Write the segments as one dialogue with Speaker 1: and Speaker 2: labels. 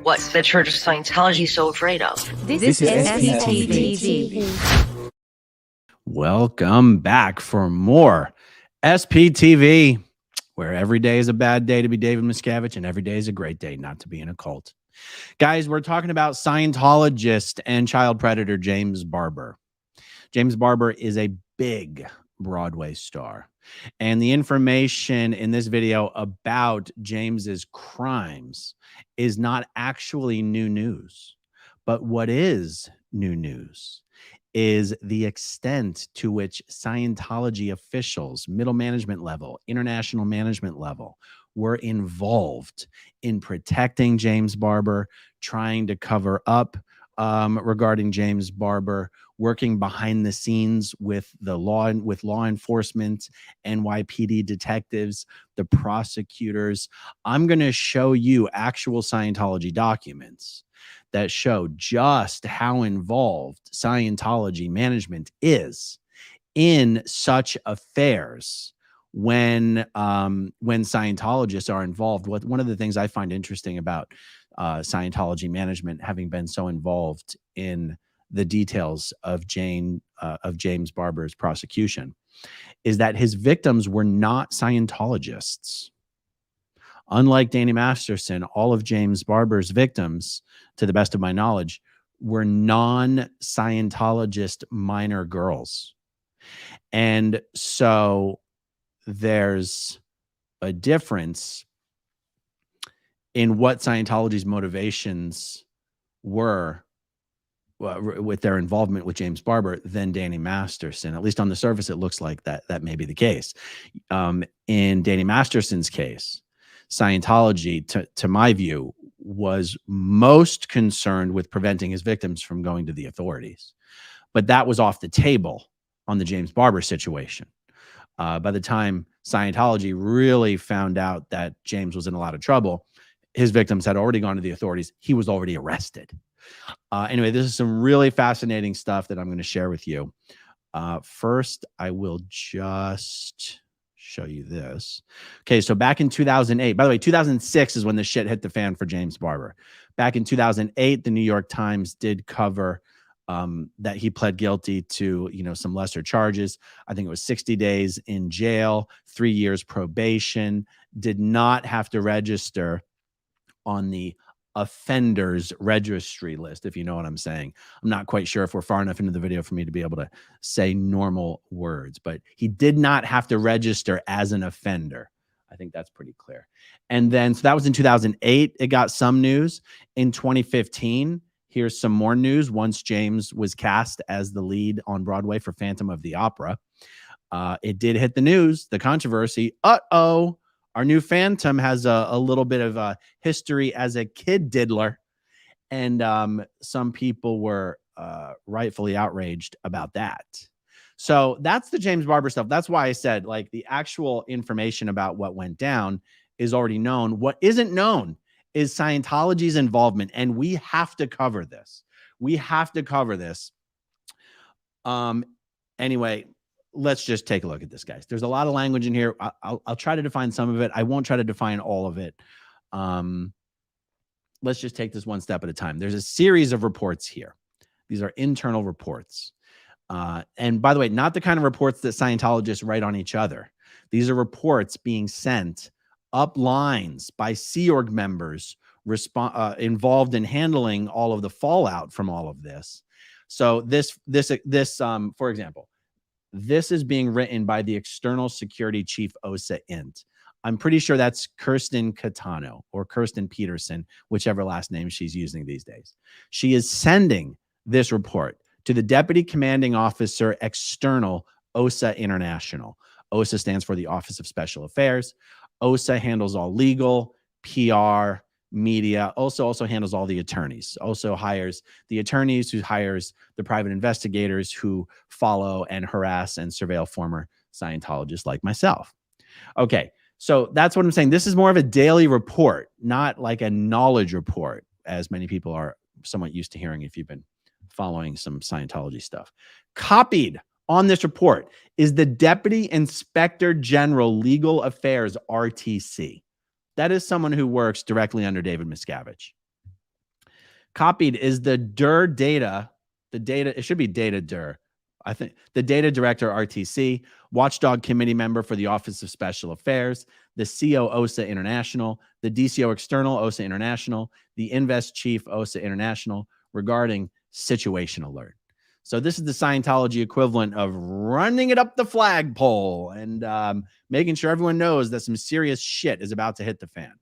Speaker 1: what the Church of Scientology is so afraid of.
Speaker 2: This is SPTV. Welcome back for more SPTV, where every day is a bad day to be David Miscavige and every day is a great day not to be in a cult. Guys, we're talking about Scientologist and child predator James Barbour. James Barbour is a big Broadway star. And the information in this video about James's crimes is not actually new news. But what is new news is the extent to which Scientology officials, middle management level, international management level, were involved in protecting James Barbour, trying to cover up regarding James Barbour, working behind the scenes with law enforcement, NYPD detectives, the prosecutors. I'm going to show you actual Scientology documents that show just how involved Scientology management is in such affairs when Scientologists are involved. One of the things I find interesting about Scientology management, having been so involved in the details of James Barbour's prosecution, is that his victims were not Scientologists. Unlike Danny Masterson, all of James Barbour's victims, to the best of my knowledge, were non-Scientologist minor girls. And so there's a difference in what Scientology's motivations were with their involvement with James Barbour than Danny Masterson. At least on the surface, it looks like that may be the case. In Danny Masterson's case, Scientology, to my view, was most concerned with preventing his victims from going to the authorities. But that was off the table on the James Barbour situation. By the time Scientology really found out that James was in a lot of trouble, his victims had already gone to the authorities. He was already arrested. Anyway, this is some really fascinating stuff that I'm going to share with you. First, I will just show you this. Okay, so back in 2008, by the way, 2006 is when the shit hit the fan for James Barbour. Back in 2008, the New York Times did cover that he pled guilty to, some lesser charges. I think it was 60 days in jail, 3 years probation, did not have to register on the offenders registry list, if you know what I'm saying. I'm not quite sure if we're far enough into the video for me to be able to say normal words, but he did not have to register as an offender. I think that's pretty clear. And then, so that was in 2008. It got some news. In 2015, here's some more news. Once James was cast as the lead on Broadway for Phantom of the Opera, it did hit the news, the controversy. Our new Phantom has a little bit of a history as a kid diddler. And some people were rightfully outraged about that. So that's the James Barbour stuff. That's why I said, like, the actual information about what went down is already known. What isn't known is Scientology's involvement. And we have to cover this. We have to cover this. Anyway, let's just take a look at this, guys. There's a lot of language in here. I'll try to define some of it. I won't try to define all of it. Let's just take this one step at a time. There's a series of reports here. These are internal reports. And by the way, not the kind of reports that Scientologists write on each other. These are reports being sent up lines by Sea Org members involved in handling all of the fallout from all of this. So this, for example, this is being written by the external security chief, OSA Int. I'm pretty sure that's Kirsten Catano or Kirsten Peterson, whichever last name she's using these days. She is sending this report to the deputy commanding officer, external, OSA International. OSA stands for the Office of Special Affairs. OSA handles all legal, PR, media, also handles all the attorneys, also hires the attorneys, who hires the private investigators who follow and harass and surveil former Scientologists like myself. Okay, so that's what I'm saying. This is more of a daily report, not like a knowledge report, as many people are somewhat used to hearing if you've been following some Scientology stuff. Copied on this report is the Deputy Inspector General Legal Affairs, RTC. That is someone who works directly under David Miscavige. Copied is the DIR data. The data, it should be data DIR. I think the data director, RTC, watchdog committee member for the Office of Special Affairs, the CO OSA International, the DCO External OSA International, the Invest Chief OSA International regarding situation alert. So this is the Scientology equivalent of running it up the flagpole and making sure everyone knows that some serious shit is about to hit the fan.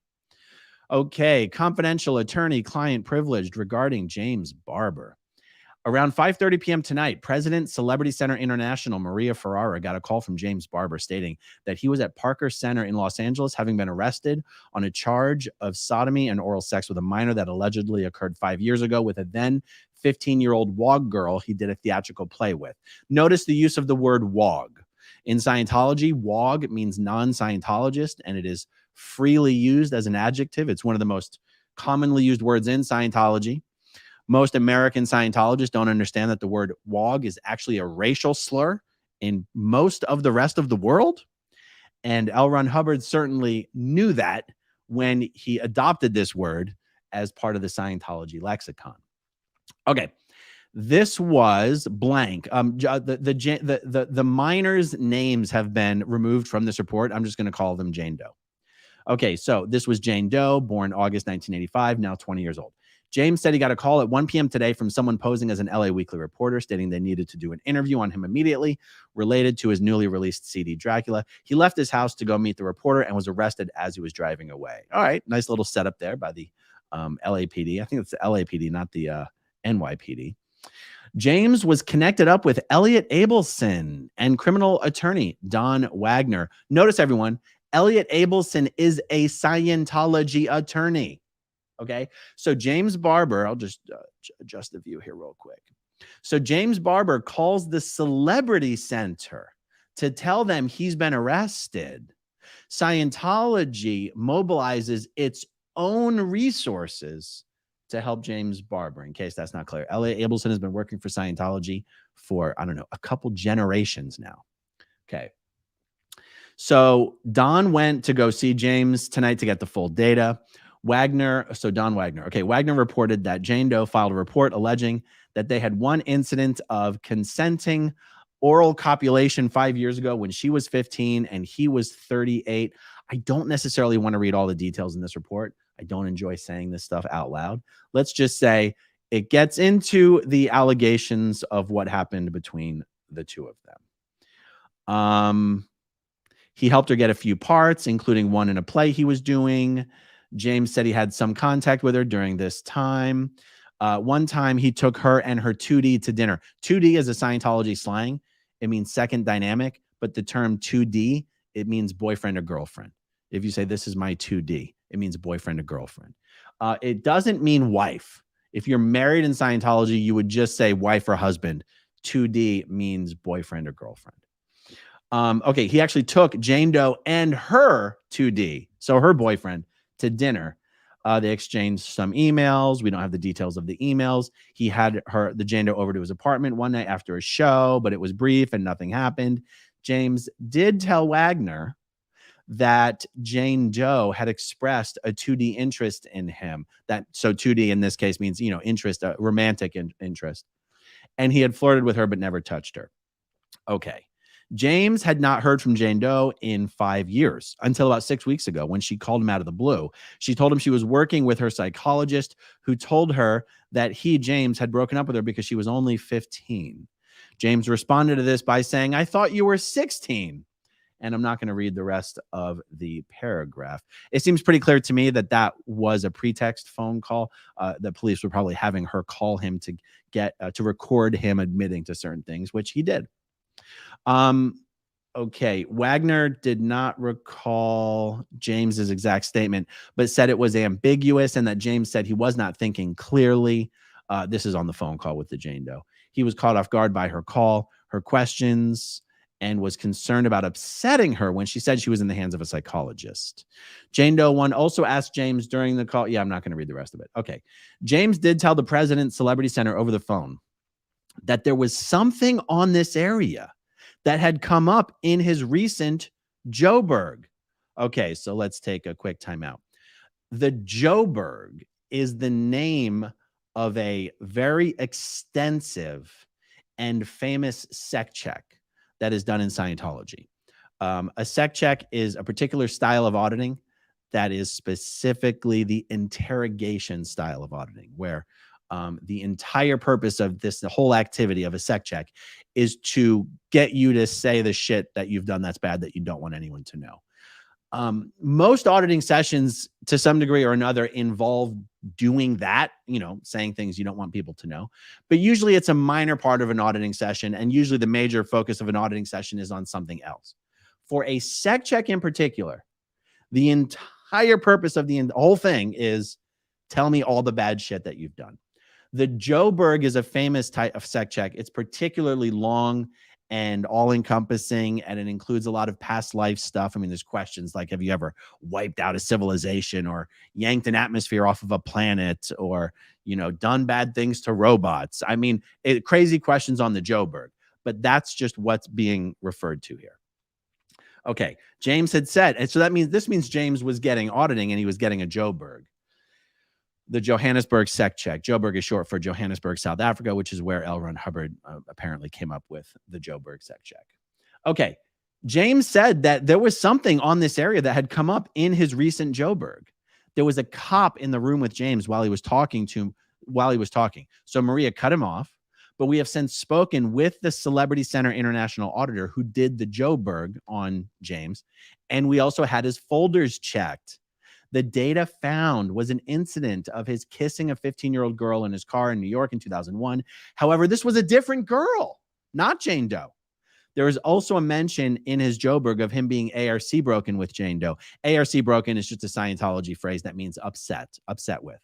Speaker 2: Okay, confidential attorney-client privileged regarding James Barbour. Around 5:30 p.m. tonight, President Celebrity Center International Maria Ferrara got a call from James Barbour stating that he was at Parker Center in Los Angeles, having been arrested on a charge of sodomy and oral sex with a minor that allegedly occurred 5 years ago with a then 15-year-old WOG girl he did a theatrical play with. Notice the use of the word WOG. In Scientology, WOG means non-Scientologist, and it is freely used as an adjective. It's one of the most commonly used words in Scientology. Most American Scientologists don't understand that the word WOG is actually a racial slur in most of the rest of the world. And L. Ron Hubbard certainly knew that when he adopted this word as part of the Scientology lexicon. Okay, this was blank. The minors' names have been removed from this report. I'm just going to call them Jane Doe. Okay, so this was Jane Doe, born August 1985, now 20 years old. James said he got a call at 1 p.m. today from someone posing as an LA Weekly reporter stating they needed to do an interview on him immediately related to his newly released CD, Dracula. He left his house to go meet the reporter and was arrested as he was driving away. All right, nice little setup there by the LAPD. I think it's the LAPD, not the NYPD. James was connected up with Elliot Abelson and criminal attorney Don Wagner. Notice, everyone, Elliot Abelson is a Scientology attorney. Okay, so James Barbour, I'll just adjust the view here real quick. So James Barbour calls the Celebrity Center to tell them he's been arrested. Scientology mobilizes its own resources to help James Barbour, in case that's not clear. Elliot Abelson has been working for Scientology for, I don't know, a couple generations now. Okay. So Don went to go see James tonight to get the full data. Don Wagner. Okay, Wagner reported that Jane Doe filed a report alleging that they had one incident of consenting oral copulation 5 years ago when she was 15 and he was 38. I don't necessarily want to read all the details in this report. I don't enjoy saying this stuff out loud. Let's just say it gets into the allegations of what happened between the two of them. He helped her get a few parts, including one in a play he was doing. James said he had some contact with her during this time. One time he took her and her 2D to dinner. 2D is a Scientology slang. It means second dynamic, but the term 2D, it means boyfriend or girlfriend. If you say, this is my 2D, it means boyfriend or girlfriend. It doesn't mean wife. If you're married in Scientology, you would just say wife or husband. 2D means boyfriend or girlfriend. Okay, he actually took Jane Doe and her 2D, so her boyfriend, to dinner. They exchanged some emails. We don't have the details of the emails. He had the Jane Doe over to his apartment one night after a show, but it was brief and nothing happened. James did tell Wagner that Jane Doe had expressed a 2D interest in him. So 2D in this case means, interest, romantic interest. And he had flirted with her, but never touched her. Okay. James had not heard from Jane Doe in 5 years until about 6 weeks ago when she called him out of the blue. She told him she was working with her psychologist, who told her that he, James, had broken up with her because she was only 15. James responded to this by saying, "I thought you were 16. And I'm not going to read the rest of the paragraph. It seems pretty clear to me that that was a pretext phone call. The police were probably having her call him to get to record him admitting to certain things, which he did. Okay. Wagner did not recall James's exact statement, but said it was ambiguous and that James said he was not thinking clearly. This is on the phone call with the Jane Doe. He was caught off guard by her call, her questions, and was concerned about upsetting her when she said she was in the hands of a psychologist. Jane Doe 1 also asked James during the call. Yeah, I'm not going to read the rest of it. Okay. James did tell the President Celebrity Center over the phone that there was something on this area that had come up in his recent Joburg. Okay, so let's take a quick timeout. The Joburg is the name of a very extensive and famous sec check that is done in Scientology. A sec check is a particular style of auditing that is specifically the interrogation style of auditing, where the entire purpose of the whole activity of a sec check is to get you to say the shit that you've done that's bad that you don't want anyone to know. Most auditing sessions to some degree or another involve doing that, saying things you don't want people to know. But usually it's a minor part of an auditing session. And usually the major focus of an auditing session is on something else. For a sec check in particular, the entire purpose of the whole thing is tell me all the bad shit that you've done. The Joburg is a famous type of sec check. It's particularly long and all-encompassing, and it includes a lot of past life stuff. I mean, there's questions like, have you ever wiped out a civilization or yanked an atmosphere off of a planet or, done bad things to robots? I mean, crazy questions on the Joburg, but that's just what's being referred to here. Okay, James had said, and so this means James was getting auditing and he was getting a Joburg. The Johannesburg sec check. Joburg is short for Johannesburg, South Africa, which is where L. Ron Hubbard apparently came up with the Joburg sec check. Okay, James said that there was something on this area that had come up in his recent Joburg. There was a cop in the room with James while he was talking. So Maria cut him off, but we have since spoken with the Celebrity Center International Auditor who did the Joburg on James, and we also had his folders checked. The data found was an incident of his kissing a 15-year-old girl in his car in New York in 2001. However, this was a different girl, not Jane Doe. There is also a mention in his Joburg of him being ARC broken with Jane Doe. ARC broken is just a Scientology phrase that means upset with.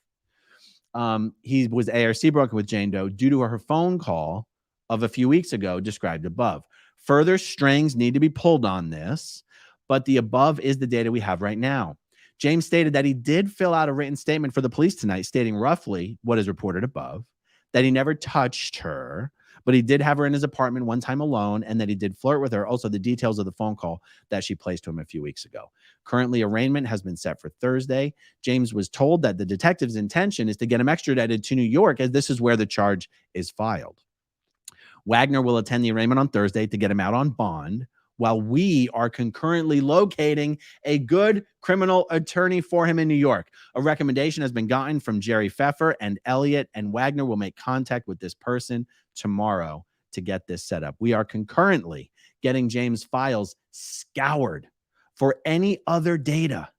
Speaker 2: He was ARC broken with Jane Doe due to her phone call of a few weeks ago described above. Further strings need to be pulled on this, but the above is the data we have right now. James stated that he did fill out a written statement for the police tonight stating roughly what is reported above, that he never touched her, but he did have her in his apartment one time alone, and that he did flirt with her. Also, the details of the phone call that she placed to him a few weeks ago. Currently, arraignment has been set for Thursday. James was told that the detective's intention is to get him extradited to New York, as this is where the charge is filed. Wagner will attend the arraignment on Thursday to get him out on bond, while we are concurrently locating a good criminal attorney for him in New York. A recommendation has been gotten from Jerry Pfeffer and Elliot, and Wagner will make contact with this person tomorrow to get this set up. We are concurrently getting James' files scoured for any other data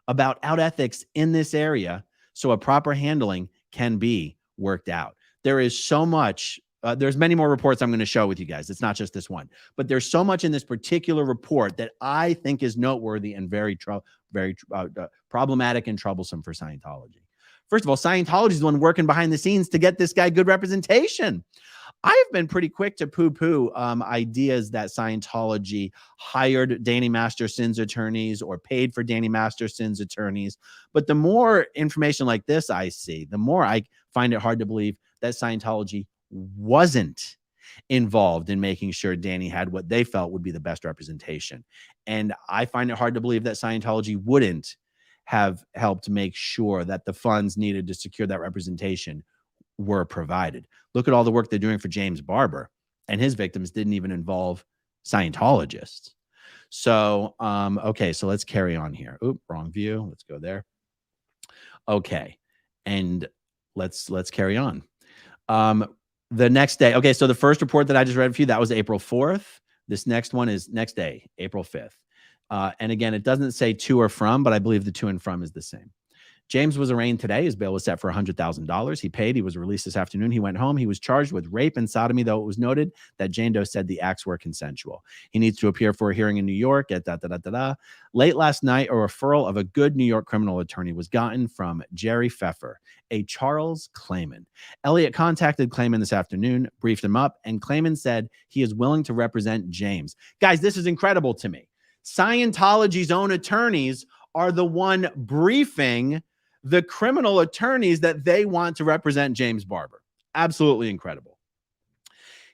Speaker 2: about out ethics in this area so a proper handling can be worked out. There is so much. There's many more reports I'm going to show with you guys. It's not just this one, but there's so much in this particular report that I think is noteworthy and very problematic and troublesome for Scientology. First of all, Scientology is the one working behind the scenes to get this guy good representation. I've been pretty quick to poo-poo ideas that Scientology hired Danny Masterson's attorneys or paid for Danny Masterson's attorneys. But the more information like this I see, the more I find it hard to believe that Scientology wasn't involved in making sure Danny had what they felt would be the best representation. And I find it hard to believe that Scientology wouldn't have helped make sure that the funds needed to secure that representation were provided. Look at all the work they're doing for James Barbour, and his victims didn't even involve Scientologists. So, okay, so let's carry on here. Oop, wrong view. Let's go there. Okay, and let's carry on. The next day. Okay, so the first report that I just read for you, that was April 4th. This next one is next day, April 5th. And again, it doesn't say to or from, but I believe the to and from is the same. James was arraigned today. His bail was set for $100,000. He paid. He was released this afternoon. He went home. He was charged with rape and sodomy, though it was noted that Jane Doe said the acts were consensual. He needs to appear for a hearing in New York at Late last night, a referral of a good New York criminal attorney was gotten from Jerry Pfeffer, a Charles Clayman. Elliot contacted Clayman this afternoon, briefed him up, and Clayman said he is willing to represent James. Guys, this is incredible to me. Scientology's own attorneys are the one briefing the criminal attorneys that they want to represent James Barbour. Absolutely incredible.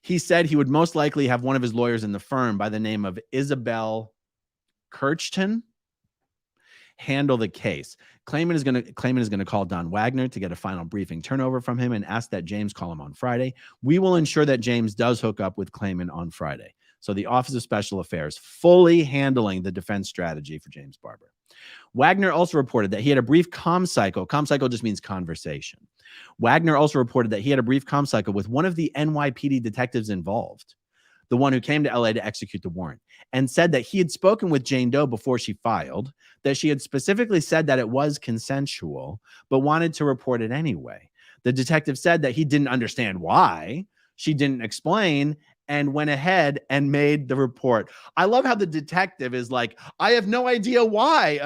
Speaker 2: He said he would most likely have one of his lawyers in the firm by the name of Isabel Kirchton handle the case. Claimant is going to call Don Wagner to get a final briefing turnover from him and ask that James call him on Friday. We will ensure that James does hook up with claimant on Friday. So the Office of Special Affairs fully handling the defense strategy for James Barbour. Wagner also reported that he had a brief comm cycle. Comm cycle just means conversation. Wagner also reported that he had a brief comm cycle with one of the NYPD detectives involved, the one who came to LA to execute the warrant, and said that he had spoken with Jane Doe before she filed, that she had specifically said that it was consensual, but wanted to report it anyway. The detective said that he didn't understand why. She didn't explain and went ahead and made the report. I love how the detective is like, I have no idea why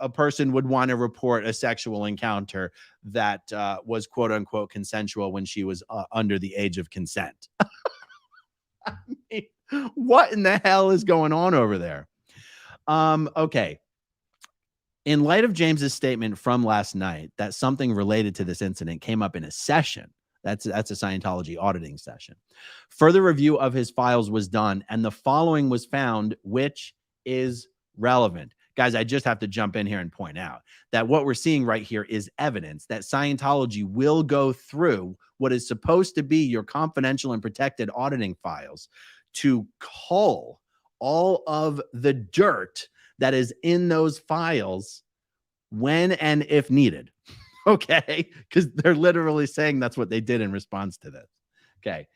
Speaker 2: a person would want to report a sexual encounter that was quote unquote consensual when she was under the age of consent. I mean, what in the hell is going on over there? Okay. In light of James's statement from last night that something related to this incident came up in a session, that's a Scientology auditing session, further review of his files was done, and the following was found, which is relevant. Guys, I just have to jump in here and point out that what we're seeing right here is evidence that Scientology will go through what is supposed to be your confidential and protected auditing files to cull all of the dirt that is in those files when and if needed. Okay, because they're literally saying that's what they did in response to this. Okay,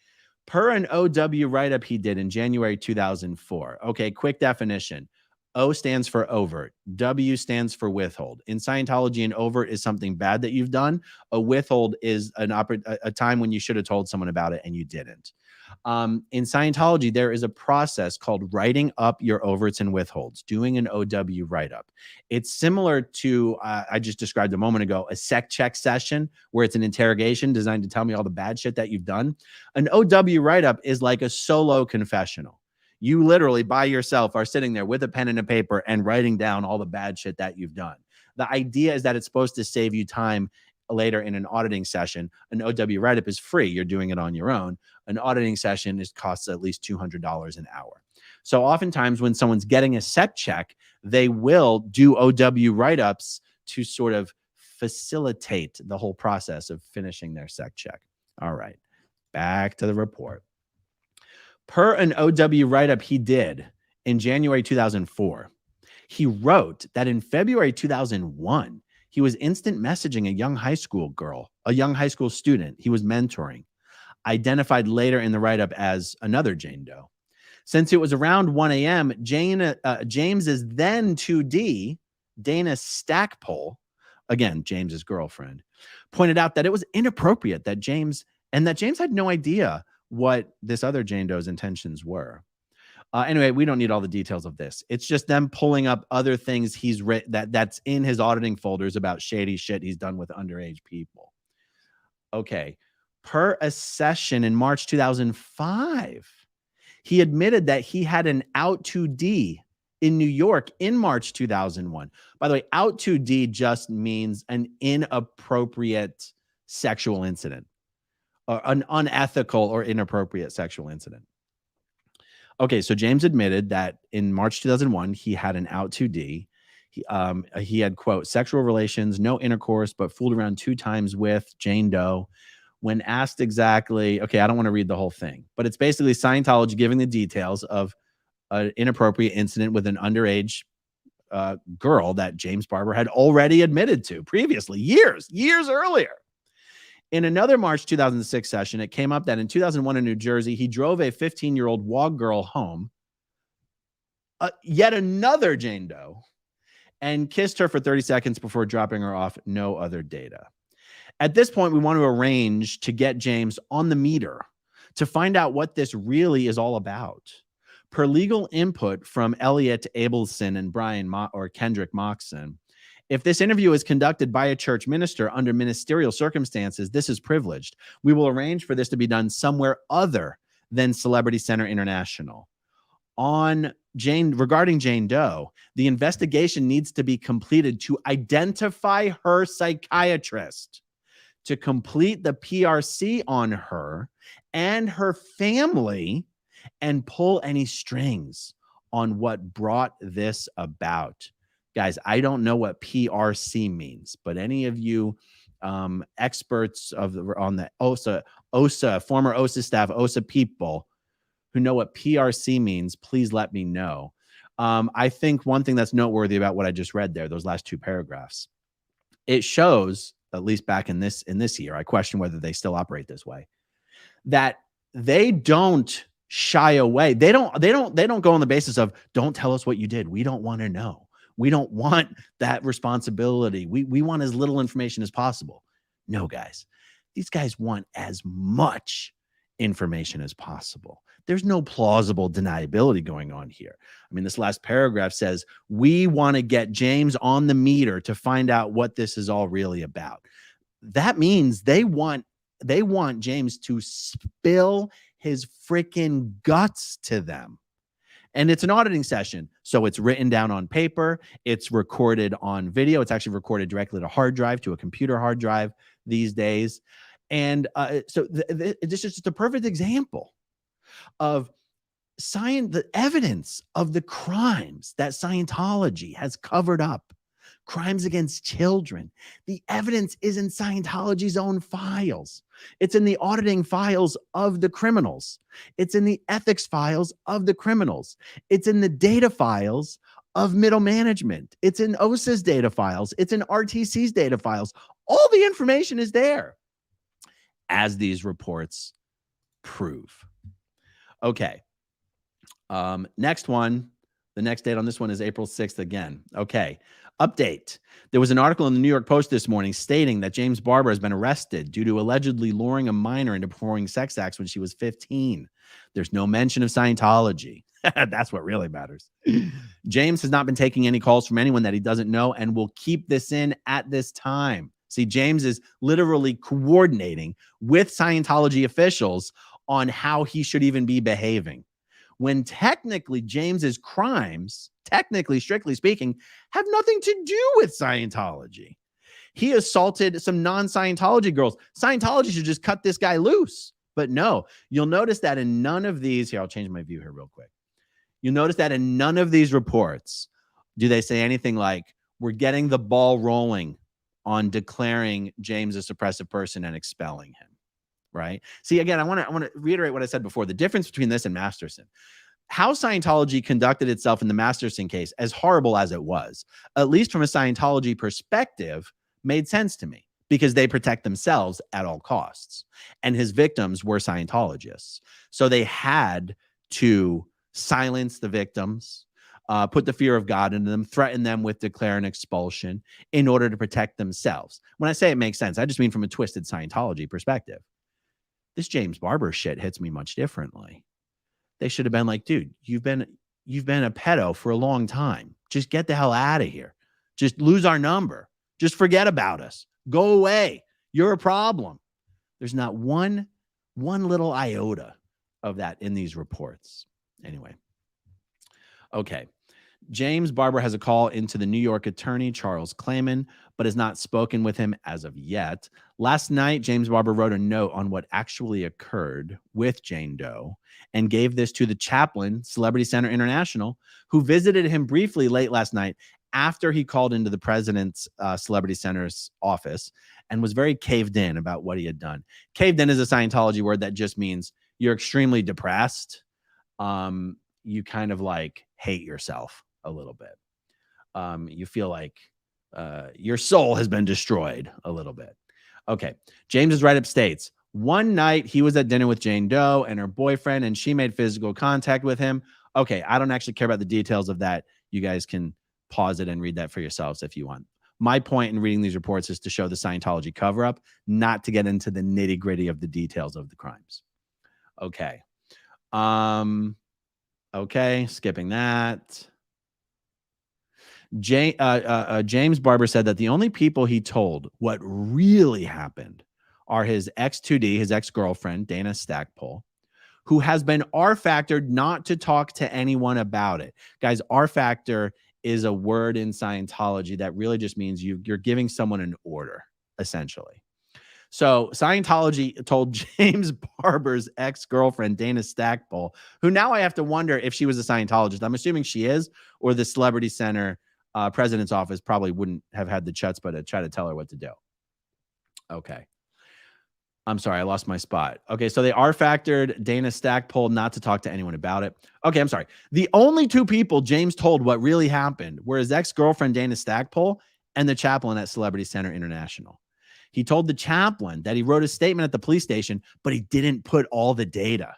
Speaker 2: per an OW write-up he did in January 2004. Okay, quick definition. O stands for overt. W stands for withhold. In Scientology, an overt is something bad that you've done. A withhold is a time when you should have told someone about it and you didn't. In Scientology, there is a process called writing up your overts and withholds, doing an OW write-up. It's similar to, I just described a moment ago, a sec check session where it's an interrogation designed to tell me all the bad shit that you've done. An OW write-up is like a solo confessional. You literally by yourself are sitting there with a pen and a paper and writing down all the bad shit that you've done. The idea is that it's supposed to save you time later in an auditing session. An OW write-up is free. You're doing it on your own. An auditing session costs at least $200 an hour. So oftentimes when someone's getting a sec check, they will do OW write-ups to sort of facilitate the whole process of finishing their sec check. All right, back to the report. Per an OW write-up he did in January 2004, he wrote that in February 2001, he was instant messaging a young high school student he was mentoring, identified later in the write-up as another Jane Doe. Since it was around 1 a.m., James's then 2D, Dana Stackpole, again, James's girlfriend, pointed out that it was inappropriate that James had no idea what this other Jane Doe's intentions were. Anyway, we don't need all the details of this. It's just them pulling up other things he's written that's in his auditing folders about shady shit he's done with underage people. Okay. Per a session in March 2005, he admitted that he had an out 2D in New York in March 2001. By the way, out 2D just means an inappropriate sexual incident, or an unethical or inappropriate sexual incident. Okay, so James admitted that in March 2001, he had an out 2D. He had, quote, sexual relations, no intercourse, but fooled around 2 times with Jane Doe. When asked exactly, okay, I don't want to read the whole thing, but it's basically Scientology giving the details of an inappropriate incident with an underage girl that James Barbour had already admitted to previously, years earlier. In another March 2006 session, it came up that in 2001 in New Jersey, he drove a 15-year-old WOG girl home, yet another Jane Doe, and kissed her for 30 seconds before dropping her off. No other data. At this point, we want to arrange to get James on the meter to find out what this really is all about. Per legal input from Elliot Abelson and Kendrick Moxon, if this interview is conducted by a church minister under ministerial circumstances, this is privileged. We will arrange for this to be done somewhere other than Celebrity Center International. Regarding Jane Doe, the investigation needs to be completed to identify her psychiatrist, to complete the PRC on her and her family, and pull any strings on what brought this about. Guys, I don't know what PRC means, but any of you experts on the OSA, former OSA staff, OSA people who know what PRC means, please let me know. I think one thing that's noteworthy about what I just read there, those last two paragraphs, it shows, at least back in this year, I question whether they still operate this way, that they don't shy away. They don't go on the basis of, don't tell us what you did. We don't want to know. We don't want that responsibility. We want as little information as possible. No, guys, these guys want as much information as possible. There's no plausible deniability going on here. I mean, this last paragraph says, we want to get James on the meter to find out what this is all really about. That means they want James to spill his freaking guts to them. And it's an auditing session. So it's written down on paper. It's recorded on video. It's actually recorded directly to a hard drive, to a computer hard drive these days. And so this is just a perfect example of the evidence of the crimes that Scientology has covered up, crimes against children. The evidence is in Scientology's own files. It's in the auditing files of the criminals. It's in the ethics files of the criminals. It's in the data files of middle management. It's in OSA's data files. It's in RTC's data files. All the information is there, as these reports prove. Okay. Next one. The next date on this one is April 6th again. Okay. Update. There was an article in the New York Post this morning stating that James Barbour has been arrested due to allegedly luring a minor into performing sex acts when she was 15. There's no mention of Scientology. That's what really matters. James has not been taking any calls from anyone that he doesn't know and will keep this in at this time. See, James is literally coordinating with Scientology officials on how he should even be behaving, when technically James's crimes, technically, strictly speaking, have nothing to do with Scientology. He assaulted some non-Scientology girls. Scientology should just cut this guy loose. But no, you'll notice that in none of these, here, I'll change my view here real quick. You'll notice that in none of these reports do they say anything like, we're getting the ball rolling on declaring James a suppressive person and expelling him. Right? See, again, I want to reiterate what I said before. The difference between this and Masterson, how Scientology conducted itself in the Masterson case, as horrible as it was, at least from a Scientology perspective, made sense to me because they protect themselves at all costs. And his victims were Scientologists. So they had to silence the victims, put the fear of God into them, threaten them with declaring expulsion in order to protect themselves. When I say it makes sense, I just mean from a twisted Scientology perspective. This James Barbour shit hits me much differently. They should have been like, dude, you've been a pedo for a long time. Just get the hell out of here. Just lose our number. Just forget about us. Go away. You're a problem. There's not one little iota of that in these reports. Anyway. Okay. James Barbour has a call into the New York attorney, Charles Clayman, but has not spoken with him as of yet. Last night, James Barbour wrote a note on what actually occurred with Jane Doe and gave this to the chaplain, Celebrity Center International, who visited him briefly late last night after he called into the president's Celebrity Center's office and was very caved in about what he had done. Caved in is a Scientology word that just means you're extremely depressed. You kind of like hate yourself a little bit. You feel like your soul has been destroyed a little bit. Okay. James's write-up states, one night he was at dinner with Jane Doe and her boyfriend, and she made physical contact with him. Okay. I don't actually care about the details of that. You guys can pause it and read that for yourselves if you want. My point in reading these reports is to show the Scientology cover-up, not to get into the nitty-gritty of the details of the crimes. Okay. Okay. Skipping that. James Barbour said that the only people he told what really happened are his ex-2D, his ex-girlfriend, Dana Stackpole, who has been R-factored not to talk to anyone about it. Guys, R-factor is a word in Scientology that really just means you're giving someone an order, essentially. So Scientology told James Barbour's ex-girlfriend, Dana Stackpole, who now I have to wonder if she was a Scientologist. I'm assuming she is, or the Celebrity Center president's office probably wouldn't have had the chutzpah to try to tell her what to do. Okay. I'm sorry, I lost my spot. Okay, so they R-factored Dana Stackpole not to talk to anyone about it. Okay, I'm sorry. The only two people James told what really happened were his ex-girlfriend, Dana Stackpole, and the chaplain at Celebrity Center International. He told the chaplain that he wrote a statement at the police station, but he didn't put all the data,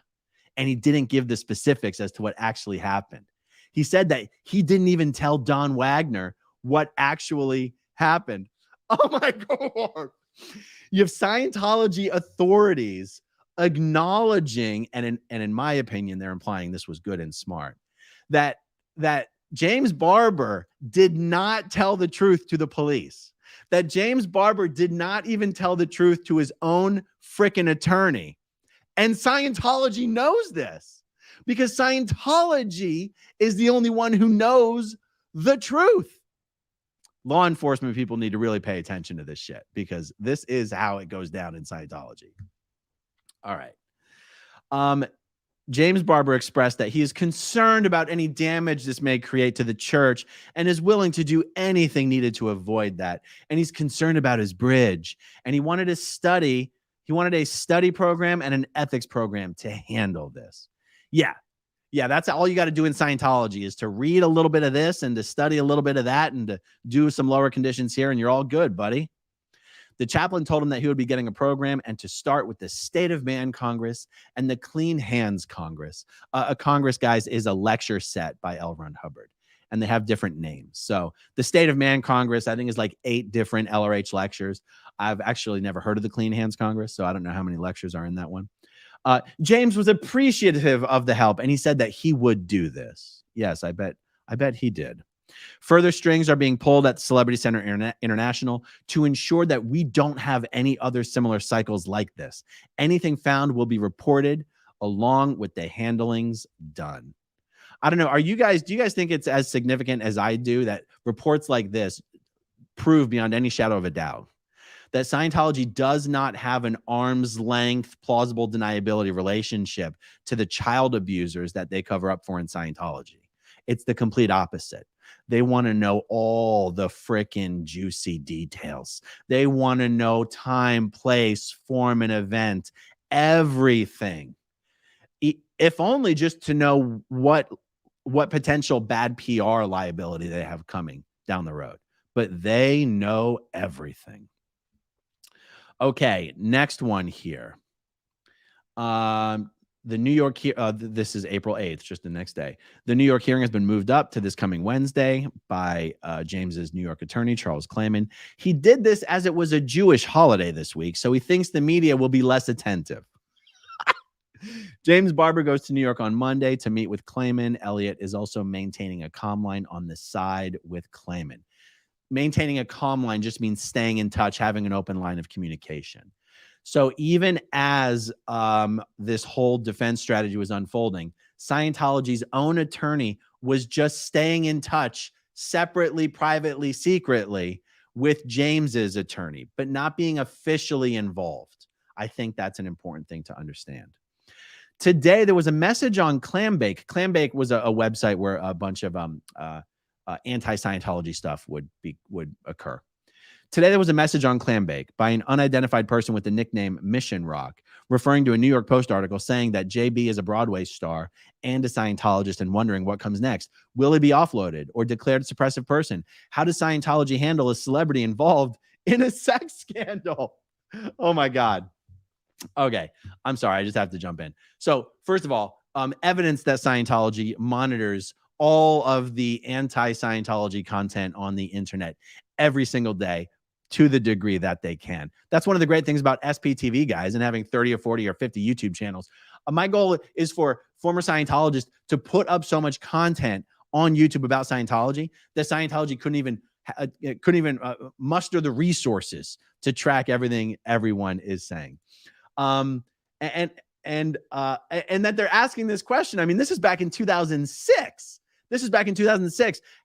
Speaker 2: and he didn't give the specifics as to what actually happened. He said that he didn't even tell Don Wagner what actually happened. Oh my God. You have Scientology authorities acknowledging, and in my opinion, they're implying this was good and smart, that James Barbour did not tell the truth to the police, that James Barbour did not even tell the truth to his own freaking attorney. And Scientology knows this because Scientology is the only one who knows the truth. Law enforcement people need to really pay attention to this shit because this is how it goes down in Scientology. All right. James Barbour expressed that he is concerned about any damage this may create to the church and is willing to do anything needed to avoid that. And he's concerned about his bridge. And he wanted a study program and an ethics program to handle this. Yeah, that's all you got to do in Scientology is to read a little bit of this and to study a little bit of that and to do some lower conditions here, and you're all good, buddy. The chaplain told him that he would be getting a program and to start with the State of Man Congress and the Clean Hands Congress. A Congress, guys, is a lecture set by L. Ron Hubbard, and they have different names. So the State of Man Congress, I think, is like 8 different LRH lectures. I've actually never heard of the Clean Hands Congress, so I don't know how many lectures are in that one. James was appreciative of the help, and he said that he would do this. Yes, I bet he did. Further strings are being pulled at Celebrity Center International to ensure that we don't have any other similar cycles like this. Anything found will be reported along with the handlings done. I don't know. Do you guys think it's as significant as I do that reports like this prove beyond any shadow of a doubt that Scientology does not have an arm's length, plausible deniability relationship to the child abusers that they cover up for in Scientology? It's the complete opposite. They want to know all the frickin' juicy details. They want to know time, place, form, and event, everything. If only just to know what potential bad PR liability they have coming down the road. But they know everything. Okay, next one here. The New York, this is April 8th, just the next day. The New York hearing has been moved up to this coming Wednesday by James's New York attorney, Charles Klayman. He did this as it was a Jewish holiday this week, so he thinks the media will be less attentive. James Barbour goes to New York on Monday to meet with Klayman. Elliott is also maintaining a comm line on the side with Klayman. Maintaining a comm line just means staying in touch, having an open line of communication. So even as this whole defense strategy was unfolding, Scientology's own attorney was just staying in touch separately, privately, secretly with James's attorney, but not being officially involved. I think that's an important thing to understand. Today, there was a message on Clambake. Clambake was a website where a bunch of anti-Scientology stuff would occur. Today, there was a message on Clambake by an unidentified person with the nickname Mission Rock, referring to a New York Post article saying that JB is a Broadway star and a Scientologist and wondering what comes next. Will he be offloaded or declared a suppressive person? How does Scientology handle a celebrity involved in a sex scandal? Oh, my God. Okay, I'm sorry. I just have to jump in. So, first of all, evidence that Scientology monitors all of the anti-Scientology content on the internet every single day to the degree that they can. That's one of the great things about SPTV, guys, and having 30 or 40 or 50 YouTube channels. My goal is for former Scientologists to put up so much content on YouTube about Scientology that Scientology couldn't even muster the resources to track everything everyone is saying. And that they're asking this question. I mean, this is back in 2006.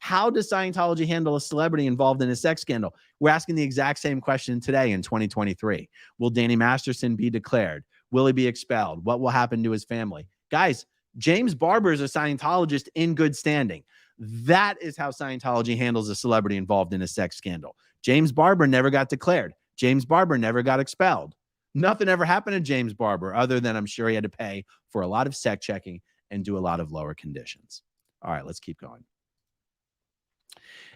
Speaker 2: How does Scientology handle a celebrity involved in a sex scandal? We're asking the exact same question today in 2023. Will Danny Masterson be declared? Will he be expelled? What will happen to his family? Guys, James Barbour is a Scientologist in good standing. That is how Scientology handles a celebrity involved in a sex scandal. James Barbour never got declared. James Barbour never got expelled. Nothing ever happened to James Barbour other than I'm sure he had to pay for a lot of sec checking and do a lot of lower conditions. All right, let's keep going.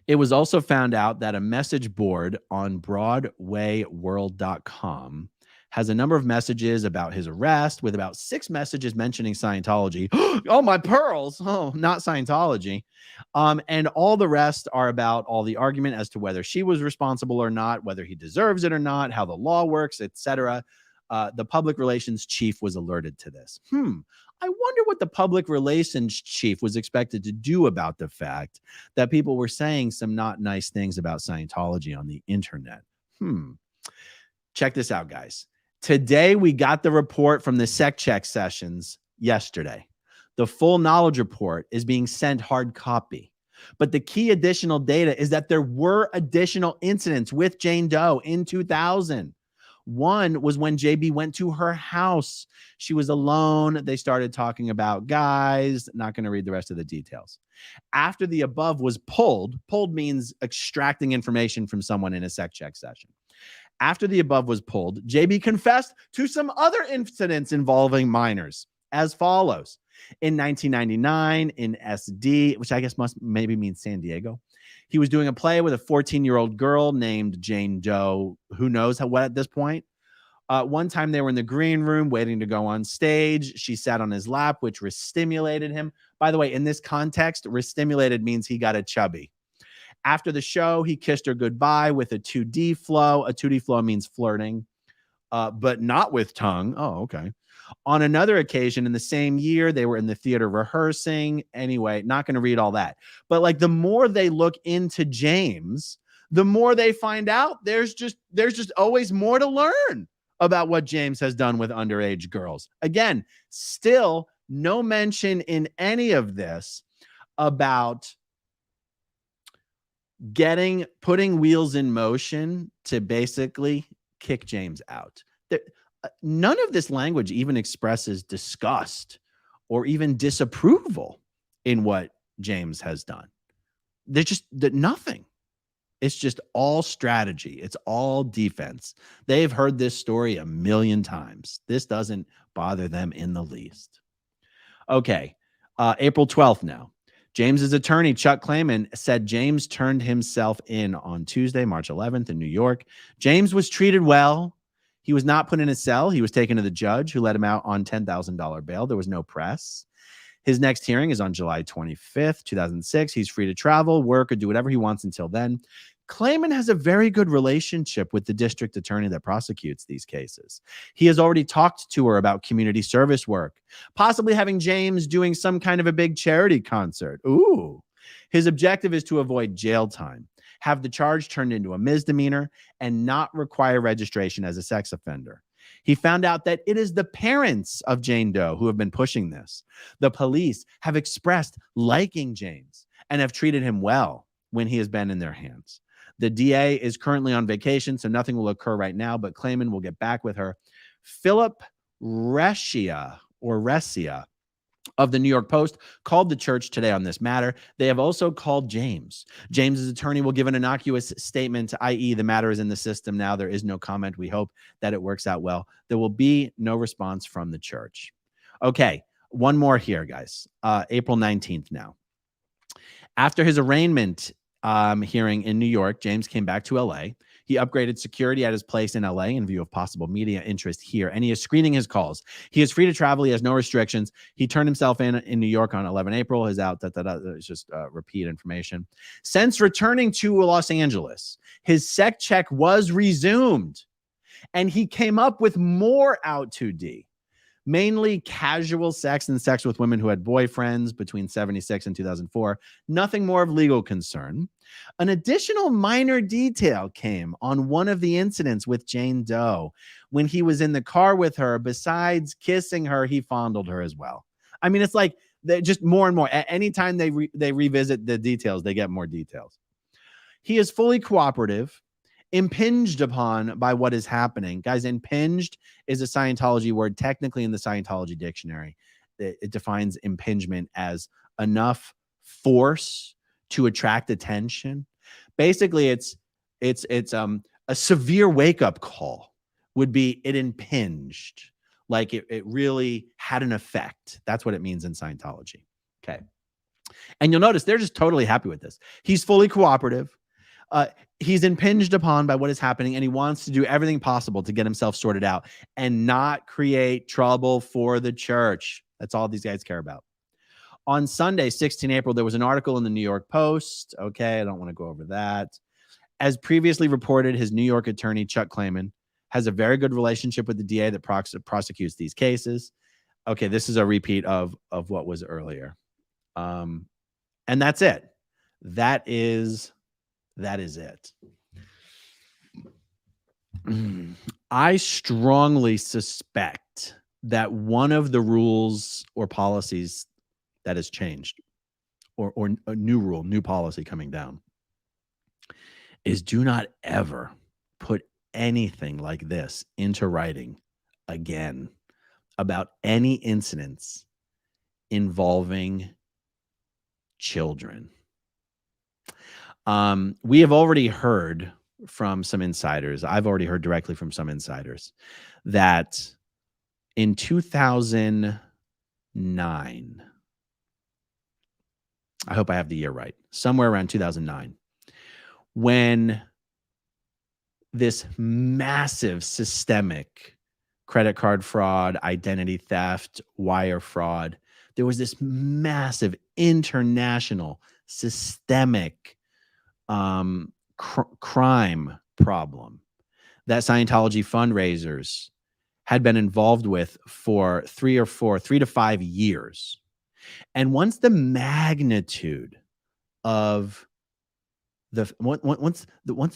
Speaker 2: It was also found out that a message board on BroadwayWorld.com has a number of messages about his arrest, with about 6 messages mentioning Scientology. Oh, my pearls. Oh, not Scientology. And all the rest are about all the argument as to whether she was responsible or not, whether he deserves it or not, how the law works, etc. The public relations chief was alerted to this. I wonder what the public relations chief was expected to do about the fact that people were saying some not nice things about Scientology on the internet. Check this out, guys. Today, we got the report from the sec check sessions yesterday. The full knowledge report is being sent hard copy. But the key additional data is that there were additional incidents with Jane Doe in 2000. One was when JB went to her house. She was alone. They started talking about guys. Not going to read the rest of the details. After the above was pulled means extracting information from someone in a sec check session. After the above was pulled, JB confessed to some other incidents involving minors as follows. In 1999, in SD, which I guess maybe means San Diego, he was doing a play with a 14-year-old girl named Jane Doe. Who knows what at this point? One time they were in the green room waiting to go on stage. She sat on his lap, which restimulated him. By the way, in this context, restimulated means he got a chubby. After the show, he kissed her goodbye with a 2D flow. A 2D flow means flirting, but not with tongue. Oh, okay. On another occasion in the same year, they were in the theater rehearsing. Anyway, not going to read all that. But like the more they look into James, the more they find out there's just always more to learn about what James has done with underage girls. Again, still no mention in any of this about putting wheels in motion to basically kick James out. None of this language even expresses disgust or even disapproval in what James has done. There's just nothing. It's just all strategy. It's all defense. They've heard this story a million times. This doesn't bother them in the least. Okay, April 12th now. James's attorney, Chuck Klayman, said James turned himself in on Tuesday, March 11th in New York. James was treated well. He was not put in a cell. He was taken to the judge, who let him out on $10,000 bail. There was no press. His next hearing is on July 25th, 2006. He's free to travel, work, or do whatever he wants until then. Klayman has a very good relationship with the district attorney that prosecutes these cases. He has already talked to her about community service work, possibly having James doing some kind of a big charity concert. Ooh. His objective is to avoid jail time, have the charge turned into a misdemeanor, and not require registration as a sex offender. He found out that it is the parents of Jane Doe who have been pushing this. The police have expressed liking James and have treated him well when he has been in their hands. The DA is currently on vacation, so nothing will occur right now, but Klayman will get back with her. Philip Recia of the New York Post called the church today on this matter. They have also called James. James's attorney will give an innocuous statement, i.e. the matter is in the system now. There is no comment. We hope that it works out well. There will be no response from the church. Okay, one more here, guys. April 19th now. After his arraignment hearing in New York, James came back to LA. He upgraded security at his place in LA in view of possible media interest here, and he is screening his calls. He is free to travel. He has no restrictions. He turned himself in New York on 11 April. His out, it's just repeat information. Since returning to Los Angeles, his sec check was resumed, and he came up with more out 2D. Mainly casual sex and sex with women who had boyfriends between 1976 and 2004. Nothing more of legal concern. An additional minor detail came on one of the incidents with Jane Doe. When he was in the car with her, besides kissing her, he fondled her as well. I mean, it's like just more and more. Anytime they revisit the details, they get more details. He is fully cooperative. Impinged upon by what is happening. Guys, impinged is a Scientology word. Technically in the Scientology dictionary, it defines impingement as enough force to attract attention. Basically, it's a severe wake-up call would be it impinged, like it really had an effect. That's what it means in Scientology. Okay. And you'll notice they're just totally happy with this. He's fully cooperative. He's impinged upon by what is happening, and he wants to do everything possible to get himself sorted out and not create trouble for the church. That's all these guys care about. On Sunday, 16 April, there was an article in the New York Post. Okay, I don't want to go over that. As previously reported, his New York attorney, Chuck Clayman, has a very good relationship with the DA that prosecutes these cases. Okay, this is a repeat of what was earlier. And that's it. That is it. I strongly suspect that one of the rules or policies that has changed, or a new rule, new policy coming down, is do not ever put anything like this into writing again about any incidents involving children. We have already heard from some insiders. I've already heard directly from some insiders that in 2009, I hope I have the year right, somewhere around 2009, when this massive systemic credit card fraud, identity theft, wire fraud, there was this massive international systemic crime problem that Scientology fundraisers had been involved with for 3 to 5 years. And once the magnitude of once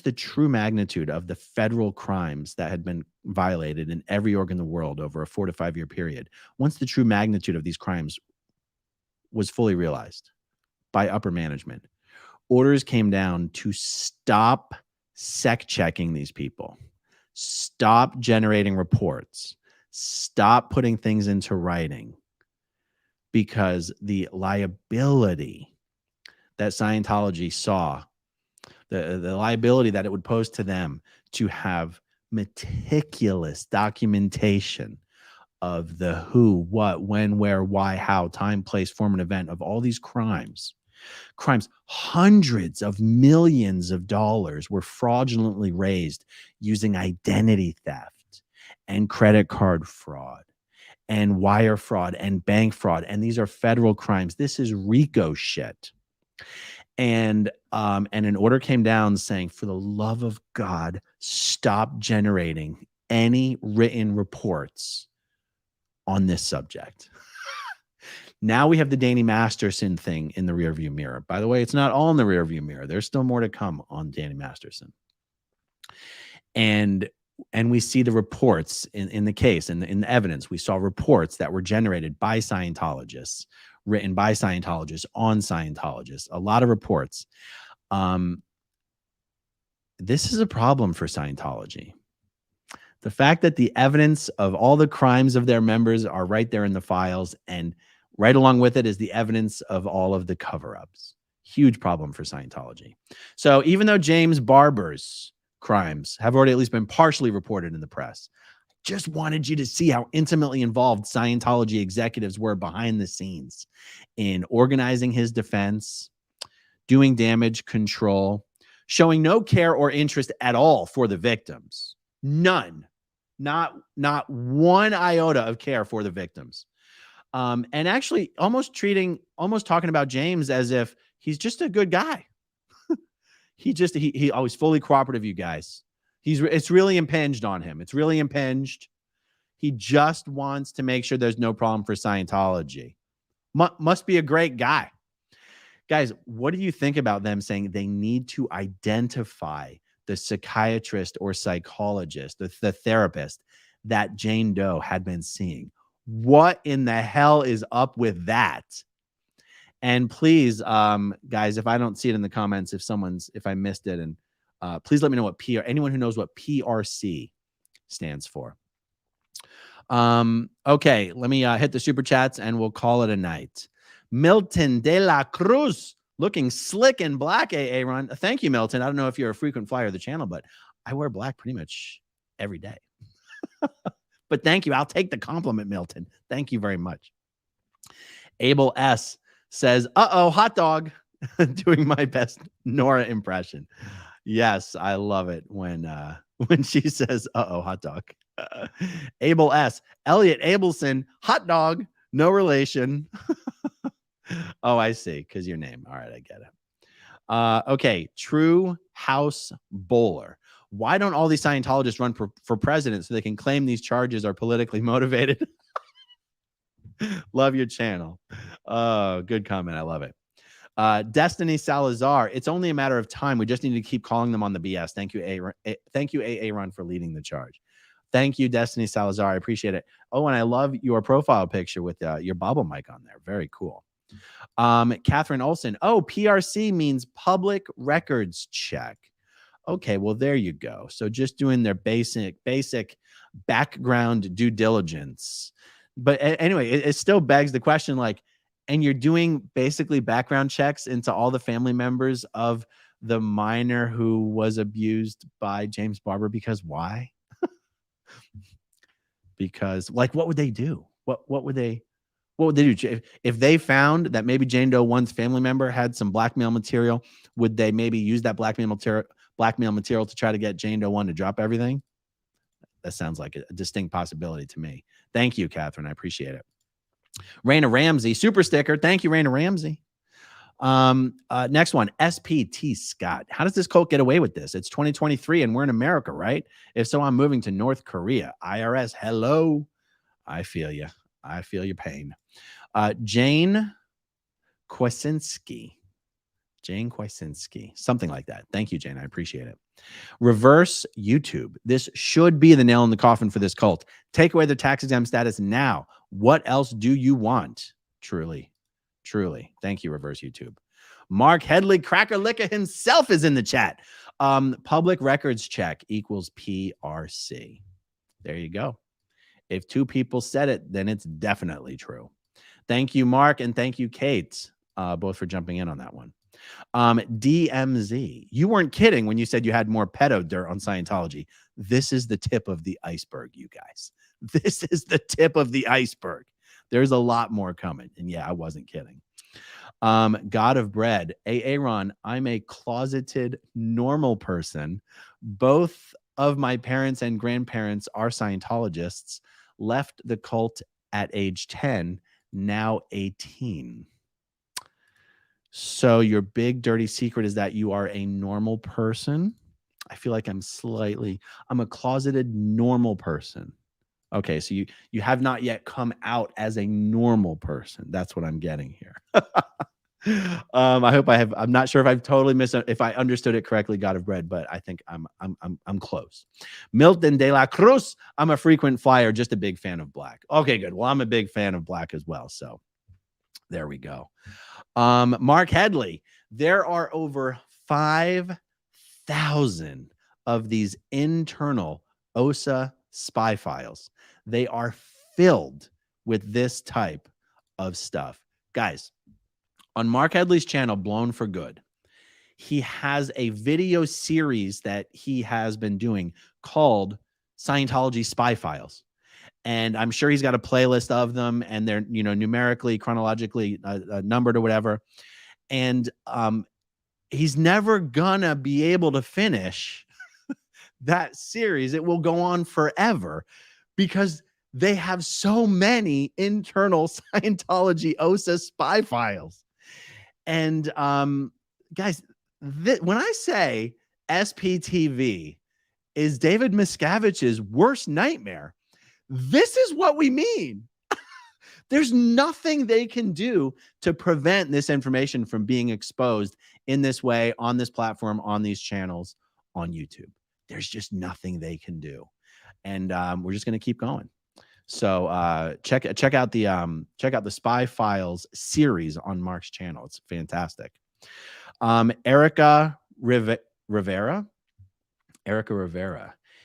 Speaker 2: the true magnitude of the federal crimes that had been violated in every org in the world over a 4 to 5 year period, once the true magnitude of these crimes was fully realized by upper management, orders came down to stop checking these people, stop generating reports, stop putting things into writing, because the liability that Scientology saw, the liability that it would pose to them to have meticulous documentation of the who, what, when, where, why, how, time, place, form, and event of all these crimes, hundreds of millions of dollars were fraudulently raised using identity theft and credit card fraud and wire fraud and bank fraud. And these are federal crimes. This is RICO shit. And an order came down saying, for the love of God, stop generating any written reports on this subject. Now we have the Danny Masterson thing in the rearview mirror. By the way, it's not all in the rearview mirror. There's still more to come on Danny Masterson. And we see the reports in the case, in the evidence. We saw reports that were generated by Scientologists, written by Scientologists on Scientologists, a lot of reports. This is a problem for Scientology. The fact that the evidence of all the crimes of their members are right there in the files, and right along with it is the evidence of all of the cover-ups. Huge problem for Scientology. So even though James Barbour's crimes have already at least been partially reported in the press, I just wanted you to see how intimately involved Scientology executives were behind the scenes in organizing his defense, doing damage control, showing no care or interest at all for the victims. None. Not one iota of care for the victims. And actually almost talking about James as if he's just a good guy. He always fully cooperative, you guys. It's really impinged on him. It's really impinged. He just wants to make sure there's no problem for Scientology. Must be a great guy. Guys, what do you think about them saying they need to identify the psychiatrist or psychologist, the therapist that Jane Doe had been seeing? What in the hell is up with that? And please, guys, if I don't see it in the comments, if I missed it, and please let me know what anyone who knows what PRC stands for. Okay, let me hit the super chats and we'll call it a night. Milton de la Cruz, looking slick in black, AA Ron. Thank you, Milton. I don't know if you're a frequent flyer of the channel, but I wear black pretty much every day. But thank you. I'll take the compliment, Milton. Thank you very much. Abel S says, uh-oh, hot dog. Doing my best Nora impression. Yes, I love it when she says, uh-oh, hot dog. Abel S. Elliot Abelson, hot dog, no relation. Oh, I see, because your name. All right, I get it. Okay, True House Bowler. Why don't all these Scientologists run for president so they can claim these charges are politically motivated? Love your channel. Good comment. I love it. Destiny Salazar. It's only a matter of time. We just need to keep calling them on the BS. Thank you, thank you, AA Run, for leading the charge. Thank you, Destiny Salazar. I appreciate it. Oh, and I love your profile picture with your bobble mic on there. Very cool. Catherine Olson. Oh, PRC means public records check. Okay, well, there you go. So just doing their basic background due diligence. But anyway, it still begs the question, like, and you're doing basically background checks into all the family members of the minor who was abused by James Barbour, because why? Because, like, what would they do? What would they do? If they found that maybe Jane Doe 1's family member had some blackmail material, would they maybe use that blackmail material to try to get Jane Doe 1 to drop everything? That sounds like a distinct possibility to me. Thank you, Catherine. I appreciate it. Raina Ramsey, super sticker. Thank you, Raina Ramsey. Next one, SPT Scott. How does this cult get away with this? It's 2023 and we're in America, right? If so, I'm moving to North Korea. IRS, hello. I feel you. I feel your pain. Jane Kwasinski. Jane Kwasinski. Something like that. Thank you, Jane. I appreciate it. Reverse YouTube. This should be the nail in the coffin for this cult. Take away the tax exempt status now. What else do you want? Truly. Truly. Thank you, Reverse YouTube. Mark Headley Cracker Licker himself is in the chat. Public records check equals PRC. There you go. If two people said it, then it's definitely true. Thank you, Mark, and thank you, Kate, both for jumping in on that one. DMZ, you weren't kidding when you said you had more pedo dirt on Scientology. This is the tip of the iceberg, you guys. This is the tip of the iceberg. There's a lot more coming. And yeah, I wasn't kidding. God of Bread, Aaron, I'm a closeted normal person. Both of my parents and grandparents are Scientologists. Left the cult at age 10, now 18. So your big dirty secret is that you are a normal person. I feel like I'm a closeted normal person. Okay, so you have not yet come out as a normal person. That's what I'm getting here. I hope I'm not sure if I've totally if I understood it correctly, God of Bread, but I think I'm close. Milton de la Cruz, I'm a frequent flyer, just a big fan of black. Okay, good. Well, I'm a big fan of black as well. So there we go. Mark Headley, there are over 5,000 of these internal OSA spy files. They are filled with this type of stuff. Guys, on Mark Headley's channel, Blown for Good, he has a video series that he has been doing called Scientology Spy Files. And I'm sure he's got a playlist of them, and they're, numerically, chronologically numbered or whatever. And he's never gonna be able to finish that series. It will go on forever because they have so many internal Scientology OSA spy files. And guys, when I say SPTV is David Miscavige's worst nightmare, this is what we mean. There's nothing they can do to prevent this information from being exposed in this way, on this platform, on these channels, on YouTube. There's just nothing they can do. And we're just going to keep going. So check out the Spy Files series on Mark's channel. It's fantastic. Erica Rivera.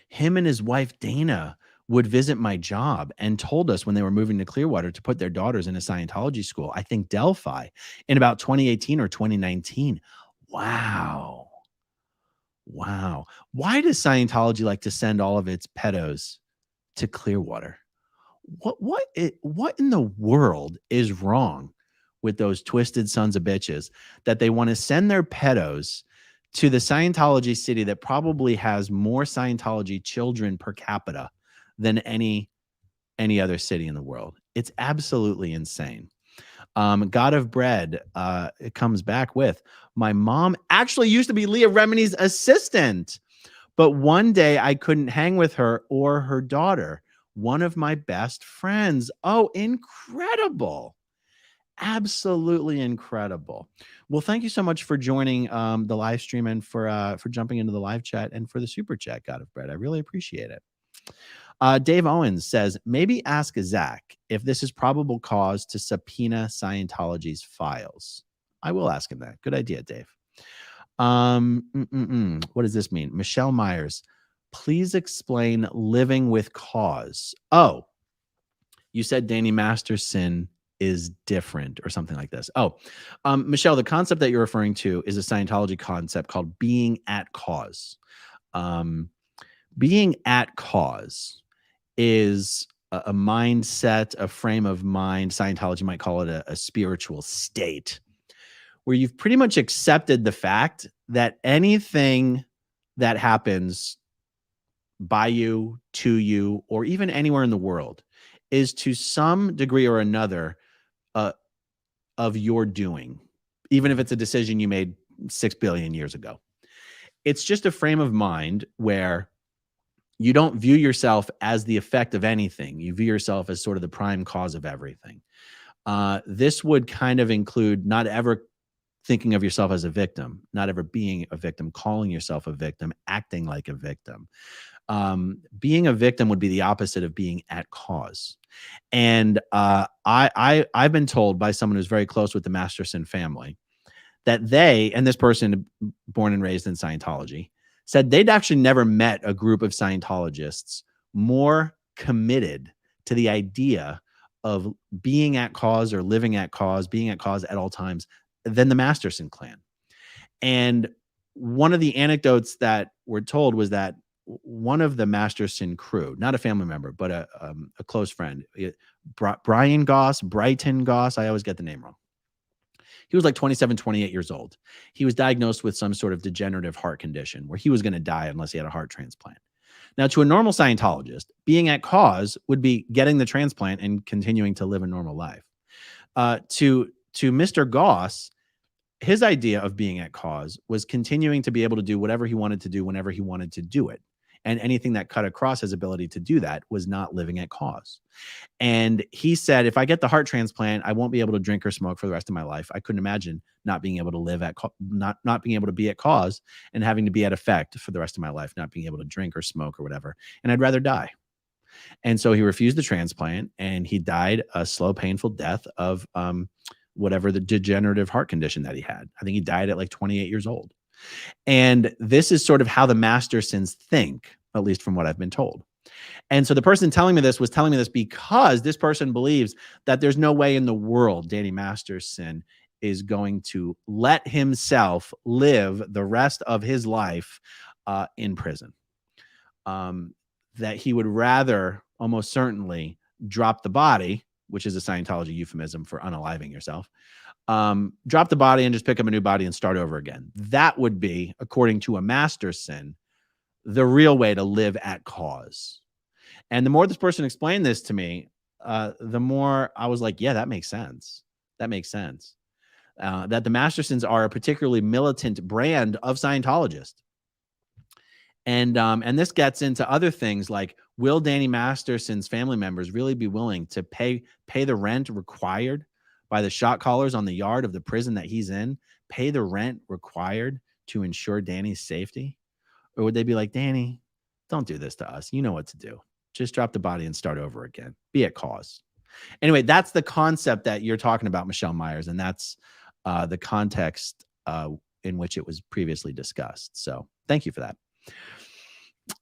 Speaker 2: Him and his wife Dana would visit my job and told us when they were moving to Clearwater to put their daughters in a Scientology school, I think Delphi, in about 2018 or 2019. Wow. Wow. Why does Scientology like to send all of its pedos to Clearwater? What in the world is wrong with those twisted sons of bitches that they want to send their pedos to the Scientology city that probably has more Scientology children per capita than any other city in the world? It's absolutely insane. God of Bread, it comes back with, my mom actually used to be Leah Remini's assistant, but one day I couldn't hang with her or her daughter, one of my best friends. Oh, incredible. Absolutely incredible. Well, thank you so much for joining the live stream and for jumping into the live chat and for the super chat, God of Bread. I really appreciate it. Dave Owens says, maybe ask Zach if this is probable cause to subpoena Scientology's files. I will ask him that. Good idea, Dave. What does this mean? Michelle Myers, please explain living with cause. Oh, you said Danny Masterson is different or something like this. Oh, Michelle, the concept that you're referring to is a Scientology concept called being at cause. Being at cause is a mindset, a frame of mind. Scientology might call it a spiritual state, where you've pretty much accepted the fact that anything that happens by you, to you, or even anywhere in the world is to some degree or another of your doing, even if it's a decision you made 6 billion years ago. It's just a frame of mind where you don't view yourself as the effect of anything. You view yourself as sort of the prime cause of everything. This would kind of include not ever thinking of yourself as a victim, not ever being a victim, calling yourself a victim, acting like a victim. Being a victim would be the opposite of being at cause. And I've been told by someone who's very close with the Masterson family that they, and this person born and raised in Scientology, said they'd actually never met a group of Scientologists more committed to the idea of being at cause or living at cause, being at cause at all times than the Masterson clan. And one of the anecdotes that were told was that one of the Masterson crew, not a family member, but a close friend, Brighton Goss, I always get the name wrong. He was like 27, 28 years old. He was diagnosed with some sort of degenerative heart condition where he was going to die unless he had a heart transplant. Now, to a normal Scientologist, being at cause would be getting the transplant and continuing to live a normal life. To Mr. Goss, his idea of being at cause was continuing to be able to do whatever he wanted to do whenever he wanted to do it. And anything that cut across his ability to do that was not living at cause. And he said, if I get the heart transplant, I won't be able to drink or smoke for the rest of my life. I couldn't imagine not being able to live at not being able to be at cause and having to be at effect for the rest of my life, not being able to drink or smoke or whatever. And I'd rather die. And so he refused the transplant and he died a slow, painful death of whatever the degenerative heart condition that he had. I think he died at like 28 years old. And this is sort of how the Mastersons think, at least from what I've been told. And so the person telling me this was telling me this because this person believes that there's no way in the world Danny Masterson is going to let himself live the rest of his life in prison. That he would rather almost certainly drop the body, which is a Scientology euphemism for unaliving yourself, drop the body and just pick up a new body and start over again. That would be, according to a Masterson, the real way to live at cause. And the more this person explained this to me, the more I was like, yeah, that makes sense. That makes sense. That the Mastersons are a particularly militant brand of Scientologist. And this gets into other things like, will Danny Masterson's family members really be willing to pay the rent required by the shot callers on the yard of the prison that he's in, pay the rent required to ensure Danny's safety? Or would they be like, Danny, don't do this to us. You know what to do. Just drop the body and start over again. Be at cause. Anyway, that's the concept that you're talking about, Michelle Myers, and that's the context in which it was previously discussed. So thank you for that.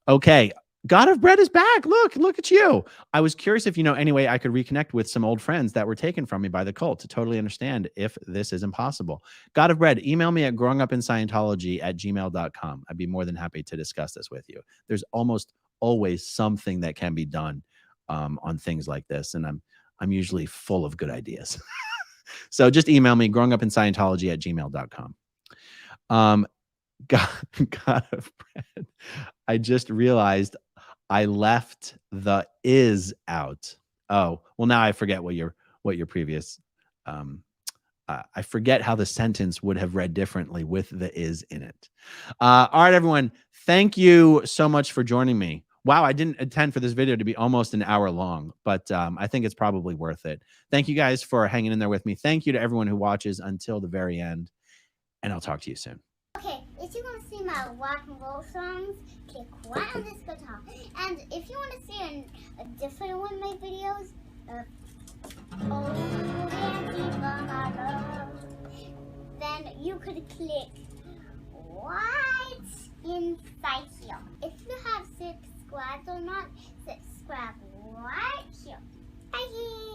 Speaker 2: Okay. God of Bread is back. Look at you. I was curious if you know any way I could reconnect with some old friends that were taken from me by the cult to totally understand if this is impossible. God of Bread, email me at growingupinscientology@gmail.com. I'd be more than happy to discuss this with you. There's almost always something that can be done on things like this. And I'm usually full of good ideas. So just email me, growingupinscientology@gmail.com. God of Bread. I just realized I left the is out. Oh, well, now I forget what your previous I forget how the sentence would have read differently with the is in it. All right, everyone. Thank you so much for joining me. Wow, I didn't intend for this video to be almost an hour long, but I think it's probably worth it. Thank you guys for hanging in there with me. Thank you to everyone who watches until the very end, and I'll talk to you soon.
Speaker 3: Okay, if you want to see my rock and roll songs, click right on this guitar. And if you want to see a different one of my videos, then you could click right inside here. If you have subscribed or not, subscribe.